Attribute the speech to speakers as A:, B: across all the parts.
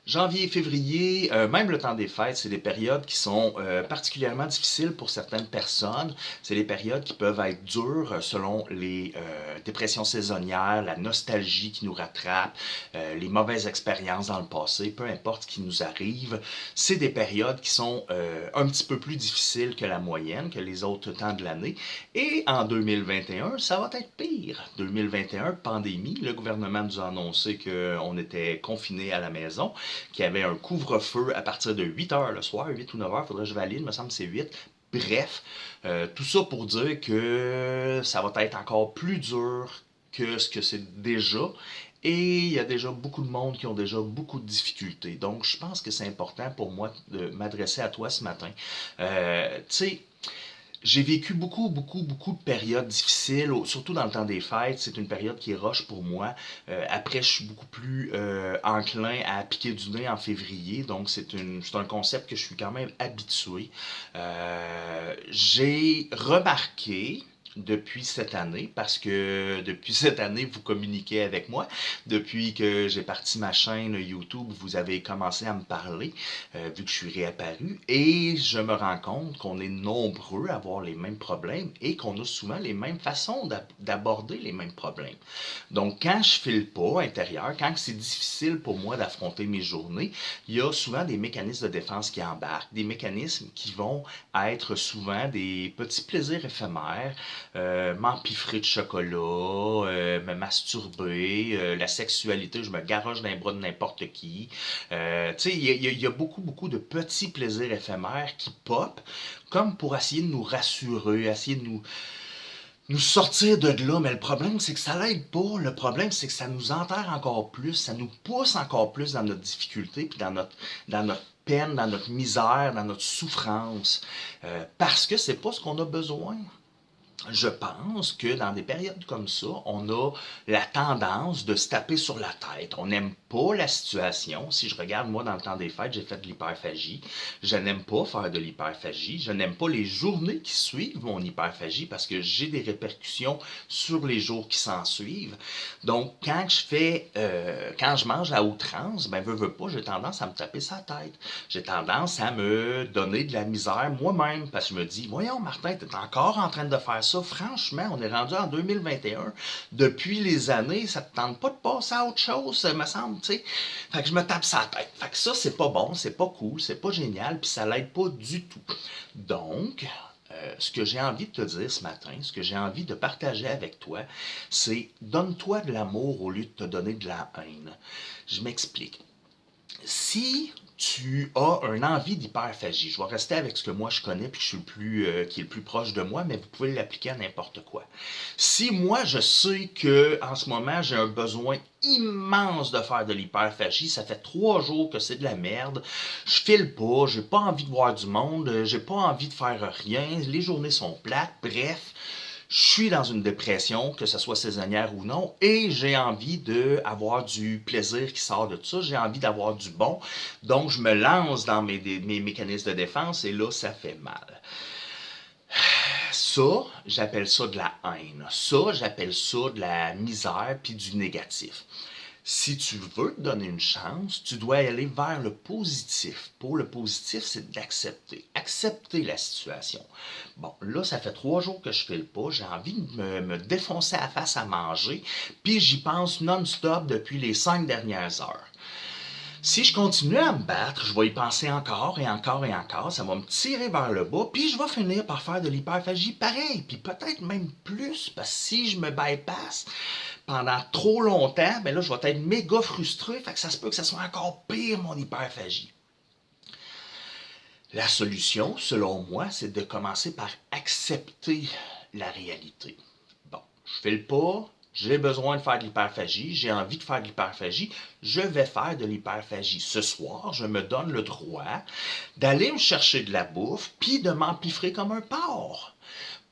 A: Janvier, février, même le temps des fêtes, c'est des périodes qui sont particulièrement difficiles pour certaines personnes. C'est des périodes qui peuvent être dures selon les dépressions saisonnières, la nostalgie qui nous rattrape, les mauvaises expériences dans le passé, peu importe ce qui nous arrive. C'est des périodes qui sont un petit peu plus difficiles que la moyenne, que les autres temps de l'année. Et en 2021, ça va être pire. 2021, pandémie, le gouvernement nous a annoncé qu'on était confinés à la maison, qu'il y avait un couvre-feu à partir de 8 heures le soir, 8 ou 9 heures, il faudrait que je valide, il me semble que c'est 8. Bref, tout ça pour dire que ça va être encore plus dur que ce que c'est déjà. Et il y a déjà beaucoup de monde qui ont déjà beaucoup de difficultés. Donc, je pense que c'est important pour moi de m'adresser à toi ce matin. Tu sais, j'ai vécu beaucoup de périodes difficiles, surtout dans le temps des fêtes. C'est une période qui est roche pour moi. Après, je suis beaucoup plus enclin à piquer du nez en février. Donc, c'est un concept que je suis quand même habitué. J'ai remarqué depuis cette année, parce que depuis cette année, vous communiquez avec moi. Depuis que j'ai parti ma chaîne YouTube, vous avez commencé à me parler, vu que je suis réapparu, et je me rends compte qu'on est nombreux à avoir les mêmes problèmes et qu'on a souvent les mêmes façons d'aborder les mêmes problèmes. Donc, quand je file pas intérieur, quand c'est difficile pour moi d'affronter mes journées, il y a souvent des mécanismes de défense qui embarquent, des mécanismes qui vont être souvent des petits plaisirs éphémères, m'empiffrer de chocolat, me masturber, la sexualité, je me garoche dans les bras de n'importe qui. Tu sais, il y a beaucoup de petits plaisirs éphémères qui pop, comme pour essayer de nous rassurer, essayer de nous sortir de là. Mais le problème, c'est que ça l'aide pas. Le problème, c'est que ça nous enterre encore plus, ça nous pousse encore plus dans notre difficulté, puis dans notre peine, dans notre misère, dans notre souffrance, parce que c'est pas ce qu'on a besoin. Je pense que dans des périodes comme ça, on a la tendance de se taper sur la tête. On n'aime pas la situation. Si je regarde, moi, dans le temps des fêtes, j'ai fait de l'hyperphagie. Je n'aime pas faire de l'hyperphagie. Je n'aime pas les journées qui suivent mon hyperphagie parce que j'ai des répercussions sur les jours qui s'en suivent. Donc, quand je mange à outrance, ben, veux pas, j'ai tendance à me taper sa tête. J'ai tendance à me donner de la misère moi-même parce que je me dis, voyons, Martin, t'es encore en train de faire ça. Franchement, on est rendu en 2021. Depuis les années, ça te tente pas de passer à autre chose, me semble, tu sais. Fait que je me tape sa tête. Fait que ça, c'est pas bon, c'est pas cool, c'est pas génial, puis ça l'aide pas du tout. Donc, ce que j'ai envie de te dire ce matin, ce que j'ai envie de partager avec toi, c'est donne-toi de l'amour au lieu de te donner de la haine. Je m'explique. Si tu as un envie d'hyperphagie, je vais rester avec ce que moi je connais puis que je suis qui est le plus proche de moi, mais vous pouvez l'appliquer à n'importe quoi. Si moi je sais que en ce moment j'ai un besoin immense de faire de l'hyperphagie, ça fait 3 jours que c'est de la merde, je file pas, j'ai pas envie de voir du monde, j'ai pas envie de faire rien, les journées sont plates, bref, je suis dans une dépression, que ce soit saisonnière ou non, et j'ai envie d'avoir du plaisir qui sort de tout ça, j'ai envie d'avoir du bon, donc je me lance dans mes mécanismes de défense, et là, ça fait mal. Ça, j'appelle ça de la haine. Ça, j'appelle ça de la misère puis du négatif. Si tu veux te donner une chance, tu dois aller vers le positif. Pour le positif, c'est d'accepter. Accepter la situation. Bon, là, ça fait 3 jours que je file pas. J'ai envie de me défoncer la face à manger. Puis j'y pense non-stop depuis les 5 dernières heures. Si je continue à me battre, je vais y penser encore et encore et encore, ça va me tirer vers le bas, puis je vais finir par faire de l'hyperphagie pareil, puis peut-être même plus, parce que si je me bypass pendant trop longtemps, ben là, je vais être méga frustré, fait que ça se peut que ça soit encore pire, mon hyperphagie. La solution, selon moi, c'est de commencer par accepter la réalité. Bon, je fais le pas, j'ai besoin de faire de l'hyperphagie, j'ai envie de faire de l'hyperphagie, je vais faire de l'hyperphagie. Ce soir, je me donne le droit d'aller me chercher de la bouffe, puis de m'empiffrer comme un porc.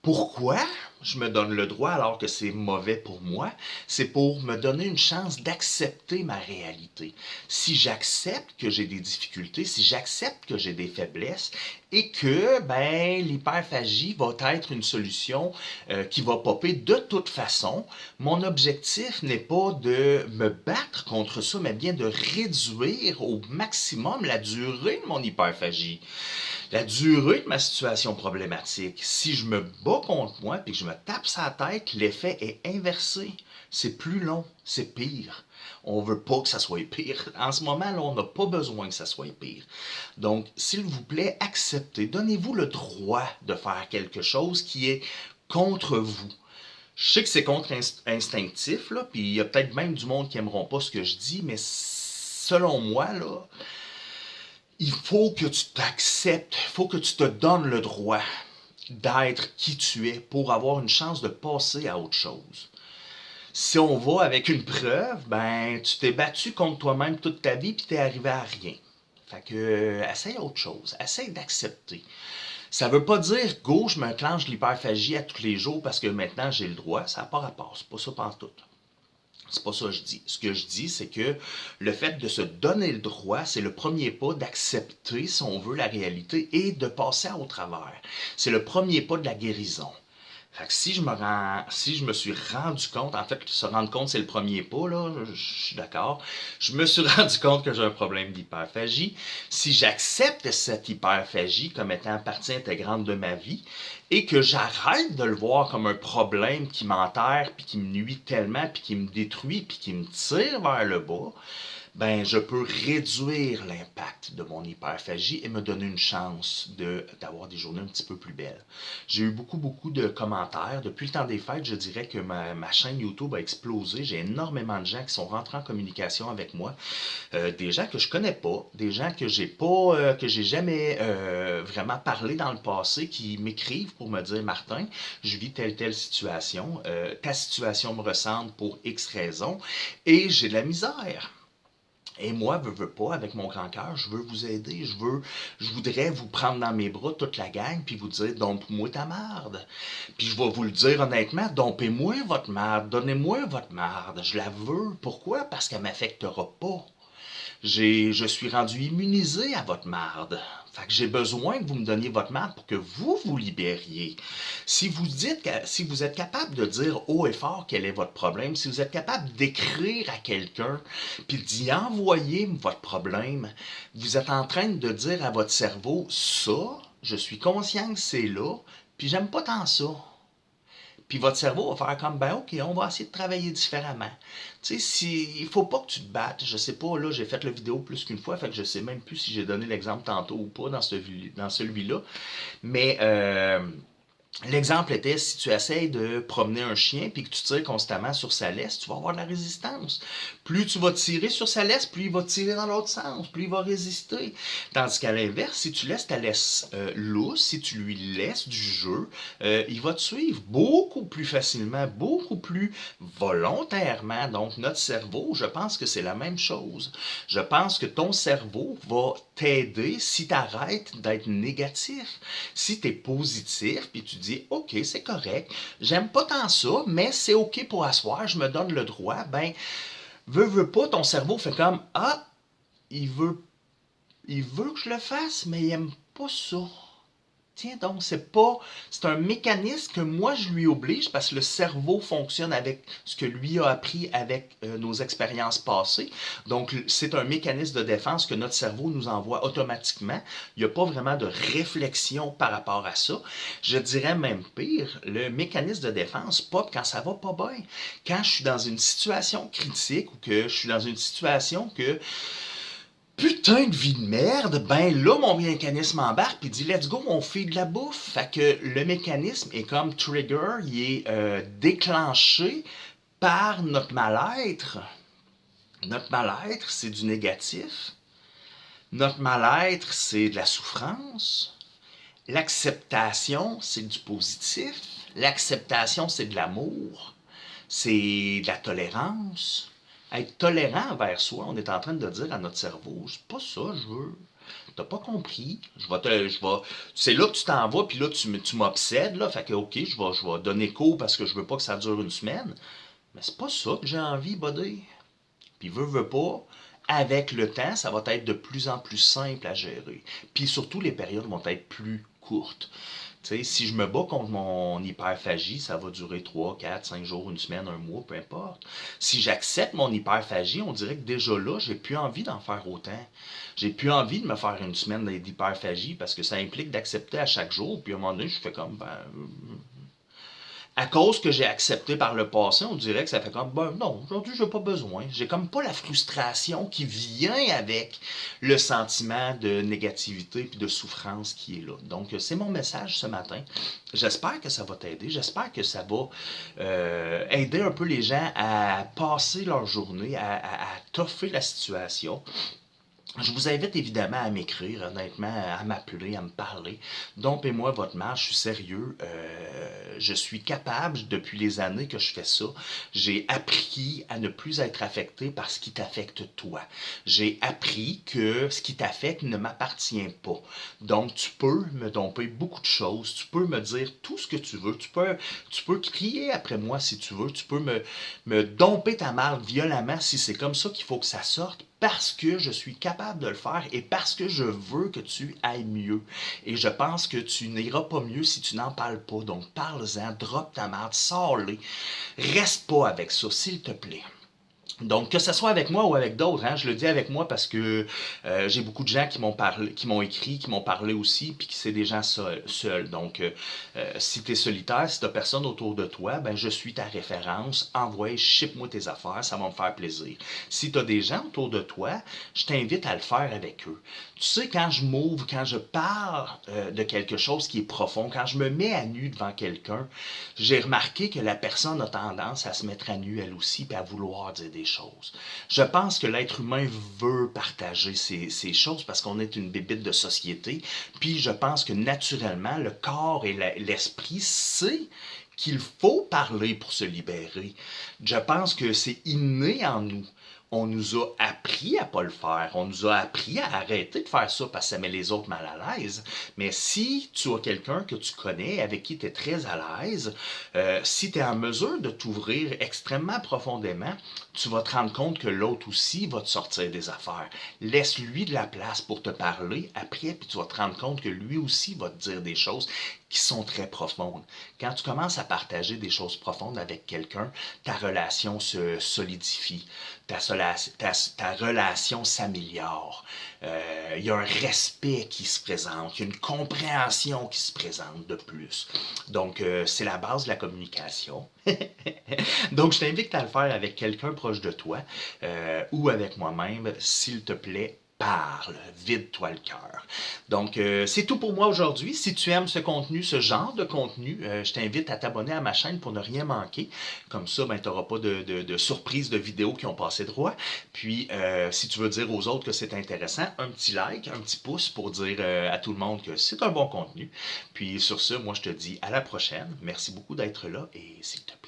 A: Pourquoi je me donne le droit alors que c'est mauvais pour moi? C'est pour me donner une chance d'accepter ma réalité. Si j'accepte que j'ai des difficultés, si j'accepte que j'ai des faiblesses et que l'hyperphagie va être une solution qui va popper de toute façon, mon objectif n'est pas de me battre contre ça, mais bien de réduire au maximum la durée de mon hyperphagie. La durée de ma situation problématique, si je me bats contre moi et que je me tape sa tête, l'effet est inversé. C'est plus long, c'est pire. On veut pas que ça soit pire. En ce moment, là, on n'a pas besoin que ça soit pire. Donc, s'il vous plaît, acceptez, donnez-vous le droit de faire quelque chose qui est contre vous. Je sais que c'est contre-instinctif, là, puis il y a peut-être même du monde qui n'aimeront pas ce que je dis, mais selon moi, là, il faut que tu t'acceptes, il faut que tu te donnes le droit d'être qui tu es pour avoir une chance de passer à autre chose. Si on va avec une preuve, tu t'es battu contre toi-même toute ta vie puis t'es arrivé à rien. Fait que, essaye autre chose, essaye d'accepter. Ça veut pas dire, go, je m'enclenche l'hyperphagie à tous les jours parce que maintenant j'ai le droit, ça n'a pas rapport, c'est pas ça pantoute. C'est pas ça que je dis. Ce que je dis, c'est que le fait de se donner le droit, c'est le premier pas d'accepter, si on veut, la réalité et de passer au travers. C'est le premier pas de la guérison. Fait que si je me suis rendu compte, en fait, se rendre compte, c'est le premier pas, là, je suis d'accord. Je me suis rendu compte que j'ai un problème d'hyperphagie. Si j'accepte cette hyperphagie comme étant partie intégrante de ma vie et que j'arrête de le voir comme un problème qui m'enterre, puis qui me nuit tellement, puis qui me détruit, puis qui me tire vers le bas, je peux réduire l'impact de mon hyperphagie et me donner une chance d'avoir des journées un petit peu plus belles. J'ai eu beaucoup de commentaires. Depuis le temps des fêtes, je dirais que ma chaîne YouTube a explosé. J'ai énormément de gens qui sont rentrés en communication avec moi. Des gens que je connais pas, des gens que j'ai jamais vraiment parlé dans le passé, qui m'écrivent pour me dire, Martin, je vis telle situation, ta situation me ressemble pour X raisons, et j'ai de la misère. Et moi, veux pas, avec mon grand cœur, je veux vous aider, je voudrais vous prendre dans mes bras toute la gang, puis vous dire, dompe-moi ta marde. Puis je vais vous le dire honnêtement, dompez-moi votre marde, donnez-moi votre marde, je la veux. Pourquoi? Parce qu'elle m'affectera pas. Je suis rendu immunisé à votre marde. Fait que j'ai besoin que vous me donniez votre marde pour que vous vous libériez. Si vous êtes capable de dire haut et fort quel est votre problème, si vous êtes capable d'écrire à quelqu'un puis d'y envoyer votre problème, vous êtes en train de dire à votre cerveau, ça, je suis conscient que c'est là, puis j'aime pas tant ça. Puis votre cerveau va faire comme, ok, on va essayer de travailler différemment. Tu sais, il faut pas que tu te battes. Je sais pas, là, j'ai fait la vidéo plus qu'une fois, fait que je sais même plus si j'ai donné l'exemple tantôt ou pas dans celui-là. Mais l'exemple était, si tu essayes de promener un chien puis que tu tires constamment sur sa laisse, tu vas avoir de la résistance. Plus tu vas tirer sur sa laisse, plus il va tirer dans l'autre sens, plus il va résister. Tandis qu'à l'inverse, si tu laisses ta laisse lousse, si tu lui laisses du jeu, il va te suivre beaucoup plus facilement, beaucoup plus volontairement. Donc notre cerveau, je pense que c'est la même chose. Je pense que ton cerveau va t'aider si tu arrêtes d'être négatif. Si tu es positif, puis tu dis, OK, c'est correct, j'aime pas tant ça, mais c'est OK pour asseoir, je me donne le droit, veux pas, ton cerveau fait comme, ah, il veut, il veut que je le fasse, mais il aime pas ça. Tiens donc, c'est un mécanisme que moi je lui oblige parce que le cerveau fonctionne avec ce que lui a appris avec nos expériences passées. Donc, c'est un mécanisme de défense que notre cerveau nous envoie automatiquement. Il n'y a pas vraiment de réflexion par rapport à ça. Je dirais même pire, le mécanisme de défense pop quand ça va pas bien. Quand je suis dans une situation critique ou que je suis dans une situation que putain de vie de merde, là, mon mécanisme embarque puis dit let's go, on fait de la bouffe. Fait que le mécanisme est comme trigger, il est déclenché par notre mal-être. Notre mal-être, c'est du négatif. Notre mal-être, c'est de la souffrance. L'acceptation, c'est du positif. L'acceptation, c'est de l'amour. C'est de la tolérance. Être tolérant envers soi, on est en train de dire à notre cerveau, c'est pas ça je veux. T'as pas compris. C'est là que tu t'en vas, puis là, tu m'obsèdes, là. Fait que, ok, je vais donner cours parce que je veux pas que ça dure une semaine. Mais c'est pas ça que j'ai envie, buddy. Puis veux pas, avec le temps, ça va être de plus en plus simple à gérer. Puis surtout, les périodes vont être plus courtes. Tu sais, si je me bats contre mon hyperphagie, ça va durer 3, 4, 5 jours, une semaine, un mois, peu importe. Si j'accepte mon hyperphagie, on dirait que déjà là, j'ai plus envie d'en faire autant. J'ai plus envie de me faire une semaine d'hyperphagie parce que ça implique d'accepter à chaque jour. Puis à un moment donné, je fais comme, à cause que j'ai accepté par le passé, on dirait que ça fait comme, ben non, aujourd'hui, j'ai pas besoin. J'ai comme pas la frustration qui vient avec le sentiment de négativité puis de souffrance qui est là. Donc, c'est mon message ce matin. J'espère que ça va t'aider. J'espère que ça va aider un peu les gens à passer leur journée, à toffer la situation. Je vous invite évidemment à m'écrire, honnêtement, à m'appeler, à me parler. Dompez-moi votre marche, je suis sérieux. Je suis capable, depuis les années que je fais ça, j'ai appris à ne plus être affecté par ce qui t'affecte toi. J'ai appris que ce qui t'affecte ne m'appartient pas. Donc, tu peux me domper beaucoup de choses, tu peux me dire tout ce que tu veux, tu peux crier après moi si tu veux, tu peux me domper ta marde violemment si c'est comme ça qu'il faut que ça sorte parce que je suis capable de le faire et parce que je veux que tu ailles mieux. Et je pense que tu n'iras pas mieux si tu n'en parles pas. Donc parle-en, drop ta marde, sors-les. Reste pas avec ça, s'il te plaît. Donc, que ce soit avec moi ou avec d'autres, hein, je le dis avec moi parce que j'ai beaucoup de gens qui m'ont parlé, qui m'ont écrit, qui m'ont parlé aussi, puis que c'est des gens seuls. Donc, si tu es solitaire, si tu n'as personne autour de toi, ben je suis ta référence. Envoie, ship-moi tes affaires, ça va me faire plaisir. Si tu as des gens autour de toi, je t'invite à le faire avec eux. Tu sais, quand je m'ouvre, quand je parle de quelque chose qui est profond, quand je me mets à nu devant quelqu'un, j'ai remarqué que la personne a tendance à se mettre à nu elle aussi, puis à vouloir dire des choses. Je pense que l'être humain veut partager ces choses parce qu'on est une bébite de société. Puis je pense que naturellement, le corps et l'esprit sait qu'il faut parler pour se libérer. Je pense que c'est inné en nous. On nous a appris à pas le faire. On nous a appris à arrêter de faire ça parce que ça met les autres mal à l'aise. Mais si tu as quelqu'un que tu connais, avec qui tu es très à l'aise, si tu es en mesure de t'ouvrir extrêmement profondément, tu vas te rendre compte que l'autre aussi va te sortir des affaires. Laisse-lui de la place pour te parler après, puis tu vas te rendre compte que lui aussi va te dire des choses qui sont très profondes. Quand tu commences à partager des choses profondes avec quelqu'un, ta relation se solidifie, ta relation s'améliore. Il y a un respect qui se présente, il y a une compréhension qui se présente de plus. Donc, c'est la base de la communication. Donc, je t'invite à le faire avec quelqu'un proche de toi ou avec moi-même, s'il te plaît. Parle, vide-toi le cœur. Donc, c'est tout pour moi aujourd'hui. Si tu aimes ce contenu, ce genre de contenu, je t'invite à t'abonner à ma chaîne pour ne rien manquer. Comme ça, ben, tu n'auras pas de surprises de vidéos qui ont passé droit. Puis, si tu veux dire aux autres que c'est intéressant, un petit like, un petit pouce pour dire à tout le monde que c'est un bon contenu. Puis, sur ce, moi, je te dis à la prochaine. Merci beaucoup d'être là et s'il te plaît.